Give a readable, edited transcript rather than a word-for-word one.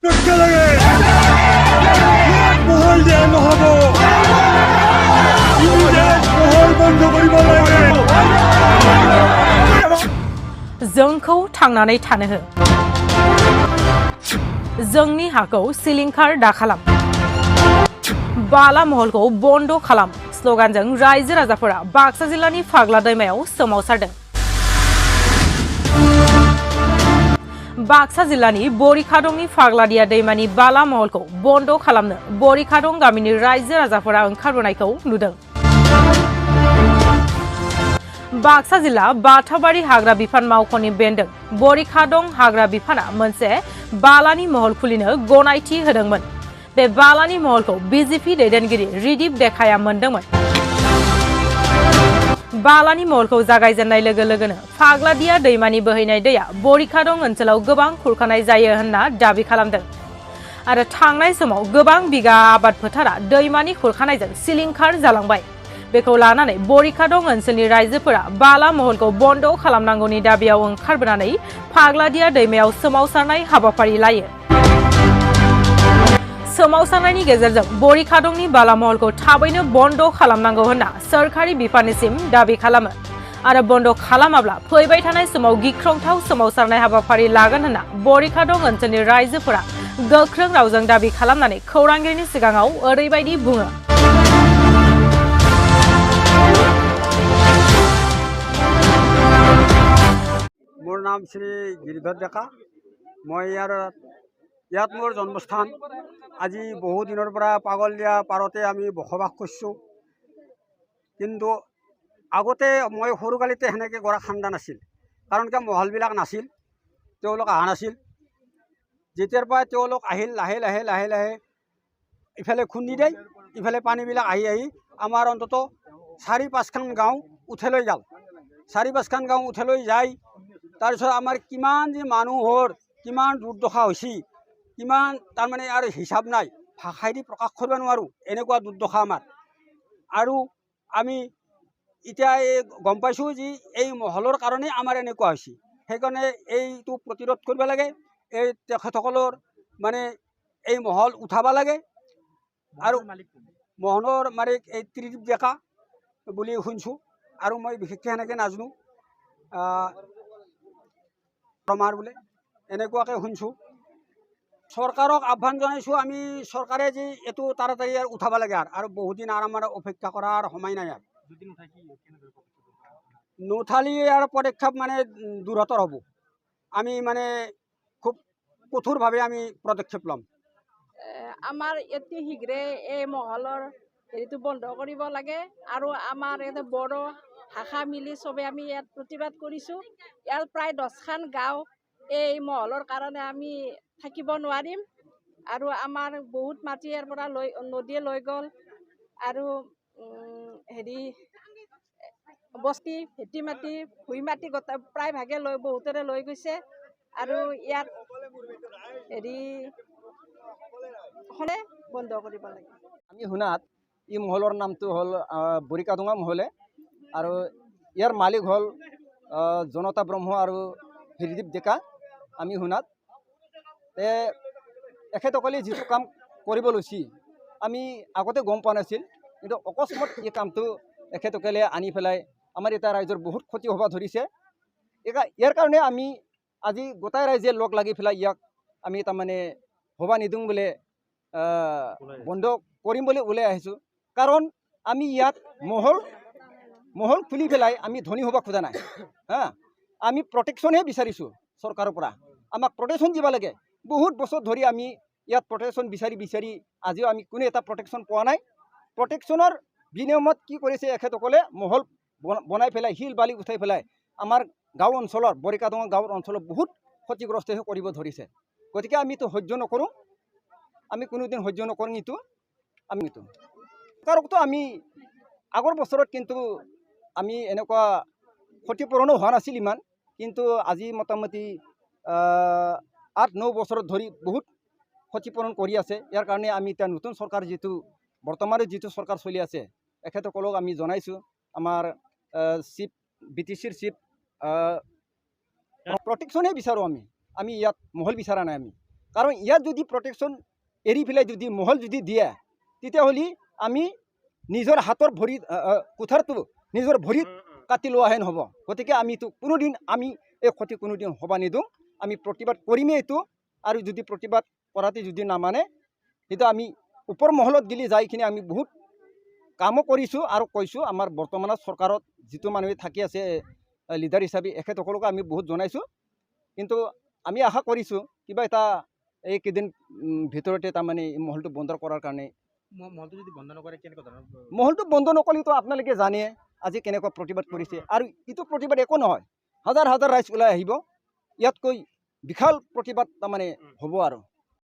जोंखौ थांनानै थानो हो जोंनि हाखौ सिलिंखार दाखालाम बाला महलखौ बन्द खालाम स्लोगानजों रायजो राजाफोरा बाक्सा जिल्लानि फाग्ला दैमायाव सोमावसारदों। बाक्सा जिल्लानि बरिखादंनि फाग्लादिया दैमानि बाला महलखौ बन्द खालामनो बरिखादं गामिनि रायजो राजाफोरा ओंखारबोनायखौ नुदों। बाक्सा जिल्ला बाथाबारि हाग्रा बिफान मावख'नि बेन्दों बरिखादं हाग्रा बिफाना मोनसे बालानि महल खुलिनो गनायथि होदोंमोन। बे बालानि महलखौ बिजेपि दैदेनगिरि रिदिप देखाया मोनदोंमोन। बालानि महलखौ जागायजेननाय लोगो लोगोनो फाग्लादिया दैमानि बोहैनाय दैया बरिखादं ओनसोलाव गोबां खुरखानाय जायो होनना दाबि खालामदों आरो थांनाय समाव गोबां बिगा आबाद फोथारा दैमानि खुरखानायजों सिलिंखार जालांबाय। बेखौ लानानै बरिखादं ओनसोलनि रायजोफोरा बाला महलखौ बन्द खालामनांगौनि दाबियाव ओंखारबोनानै फाग्लादिया दैमायाव सोमावसारनाय हाबाफारि लायो। सोमावसारनायनि गेजेरजों बरिखादंनि बाला महलखौ थाबैनो बन्द खालामनांगौ होनना सोरखारि बिफाननिसिम दाबि खालामो आरो बन्द खालामाब्ला फैबाय थानाय समाव गिख्रंथाव सोमावसारनाय हाबाफारि लागोन होनना बरिखादं ओनसोलनि रायजोफोरा गोख्रों रावजों दाबि खालामनानै खौरांगिरिनि सिगाङाव ओरैबायदि बुङो। मोर नाम श्री गिरिधर डेका मैं ইয়াত मोर जन्मस्थान আজি বহু দিনৰ পৰা পাগলদিয়া পাৰতে আমি বসবাস কৰিছোঁ। কিন্তু আগতে মই সৰুকালিতে সেনেকৈ গৰা খান্দা নাছিল কাৰণ কিয় মহলবিলাক নাছিল, তেওঁলোক অহা নাছিল। যেতিয়াৰ পৰা তেওঁলোক আহিল লাহে লাহে লাহে লাহে ইফালে খুন্দি দেই ইফালে পানীবিলাক আহি আহি আমাৰ অন্তত ৪-৫খন গাঁও উঠেলৈ গ'ল। ৪-৫খন গাঁও উঠেলৈ যায় তাৰপিছত আমাৰ কিমান যে মানুহৰ কিমান দুৰ্দশা হৈছে কিমান তাৰমানে আৰু হিচাপ নাই, ভাষাইদি প্ৰকাশ কৰিব নোৱাৰোঁ এনেকুৱা দুৰ্দশা আমাৰ। আৰু আমি এতিয়া গম পাইছোঁ যে এই মহলৰ কাৰণে আমাৰ এনেকুৱা হৈছে, সেইকাৰণে এইটো প্ৰতিৰোধ কৰিব লাগে। এই তেখেতসকলৰ মানে এই মহল উঠাব লাগে। আৰু মহলৰ মালিক এই ত্ৰিদীপ ডেকা বুলি শুনিছোঁ আৰু মই বিশেষকৈ সেনেকৈ নাজানো, প্ৰমাৰ বোলে এনেকুৱাকৈ শুনিছোঁ। চৰকাৰক আহ্বান জনাইছোঁ আমি, চৰকাৰে যে এইটো তাড়াতাড়ি উঠাব লাগে আৰু বহুত দিন আমাৰ অপেক্ষা কৰাৰ সময় নাই। নুঠালি আৰু পদক্ষেপ মানে দূৰতৰ হ'ব। আমি মানে খুব কঠোৰভাৱে আমি পদক্ষেপ ল'ম। আমাৰ অতি শীঘ্ৰে এই মহলৰ হেৰিটো বন্ধ কৰিব লাগে আৰু আমাৰ ইয়াতে বড়ো ভাষা মিলি চবে আমি ইয়াত প্ৰতিবাদ কৰিছোঁ। ইয়াৰ প্ৰায় 10খন গাঁও এই মহলৰ কাৰণে আমি থাকিব নোৱাৰিম আৰু আমাৰ বহুত মাটি ইয়াৰ পৰা নদীয়ে লৈ গ'ল আৰু হেৰি বস্তি ভেটি মাটি ভুই মাটি গোটেই প্ৰায় ভাগে বহুতৰে লৈ গৈছে আৰু ইয়াত হেৰি বন্ধ কৰিব লাগে। আমি শুনাত এই মহলৰ নামটো হ'ল বৰিকাডোঙা মহলে আৰু ইয়াৰ মালিক হ'ল জনতা ব্ৰহ্ম আৰু হৰিদীপ ডেকা। আমি শুনাত এখেতসকলে যিটো কাম কৰিব লৈছে আমি আগতে গম পোৱা নাছিল, কিন্তু অকস্মাত এই কামটো এখেতসকলে আনি পেলাই আমাৰ এটা ৰাইজৰ বহুত ক্ষতি হ'ব ধৰিছে। ইয়াৰ কাৰণে আমি আজি গোটাই ৰাইজে লগ লাগি পেলাই ইয়াক আমি তাৰমানে হ'ব নিদিওঁ বোলে বন্ধ কৰিম বুলি ওলাই আহিছোঁ। কাৰণ আমি ইয়াত মহল খুলি পেলাই আমি ধনী হ'ব খোজা নাই। আমি প্ৰটেকশ্যনহে বিচাৰিছোঁ চৰকাৰৰ পৰা, আমাক প্ৰটেকশ্যন দিব লাগে। বহুত বছৰ ধৰি আমি ইয়াত প্ৰটেকশ্যন বিচাৰি আজিও আমি কোনো এটা প্ৰটেকশ্যন পোৱা নাই। প্ৰটেকশ্যনৰ বিনিময়ত কি কৰিছে এখেতসকলে মহল বনাই পেলাই শিল বালি উঠাই পেলাই আমাৰ গাঁও অঞ্চলৰ বৰিকাডোঙা গাঁৱৰ অঞ্চলত বহুত ক্ষতিগ্ৰস্ত কৰিব ধৰিছে। গতিকে আমিতো সহ্য নকৰোঁ, আমি কোনোদিন সহ্য নকৰোঁ। আমিতো চৰকাৰকতো আমি আগৰ বছৰত কিন্তু আমি এনেকুৱা ক্ষতিপূৰণো হোৱা নাছিল ইমান, কিন্তু আজি মোটামুটি 8-9 বছৰত ধৰি বহুত ক্ষতিপূৰণ কৰি আছে। ইয়াৰ কাৰণে আমি এতিয়া নতুন চৰকাৰ যিটো বৰ্তমানে যিটো চৰকাৰ চলি আছে এখেতসকলক আমি জনাইছোঁ, আমাৰ চিফ BTCৰ চিফ প্ৰটেকশ্যনহে বিচাৰোঁ আমি ইয়াত মহল বিচৰা নাই। আমি কাৰণ ইয়াত যদি প্ৰটেকশ্যন এৰি পেলাই যদি মহল যদি দিয়ে তেতিয়াহ'লে আমি নিজৰ হাতৰ ভৰিত কুঠাৰটো নিজৰ ভৰিত কাটি লোৱাহে নহ'ব। গতিকে আমিতো কোনোদিন আমি এই ক্ষতি কোনোদিন হ'ব নিদিওঁ। আমি প্ৰতিবাদ কৰিমেই এইটো, আৰু যদি প্ৰতিবাদ কৰাতে যদি নামানে তেতিয়া আমি ওপৰ মহলত গেলি যাইখিনি আমি বহুত কামো কৰিছোঁ আৰু কৈছোঁ। আমাৰ বৰ্তমানত চৰকাৰত যিটো মানুহে থাকি আছে লিডাৰ হিচাপে এখেতসকলকো আমি বহুত জনাইছোঁ। কিন্তু আমি আশা কৰিছোঁ কিবা এটা এইকেইদিন ভিতৰতে তাৰমানে মহলটো বন্ধ কৰাৰ কাৰণে। মহলটো যদি বন্ধ নকৰে কেনেকুৱা ধৰণৰ? মহলটো বন্ধ নকৰিলেতো আপোনালোকে জানে আজি কেনেকুৱা প্ৰতিবাদ কৰিছে, আৰু এইটো প্ৰতিবাদ একো নহয়, হাজাৰ হাজাৰ ৰাইজ ওলাই আহিব, ইয়াতকৈ বিশাল প্ৰতিবাদ তাৰমানে হ'ব আৰু।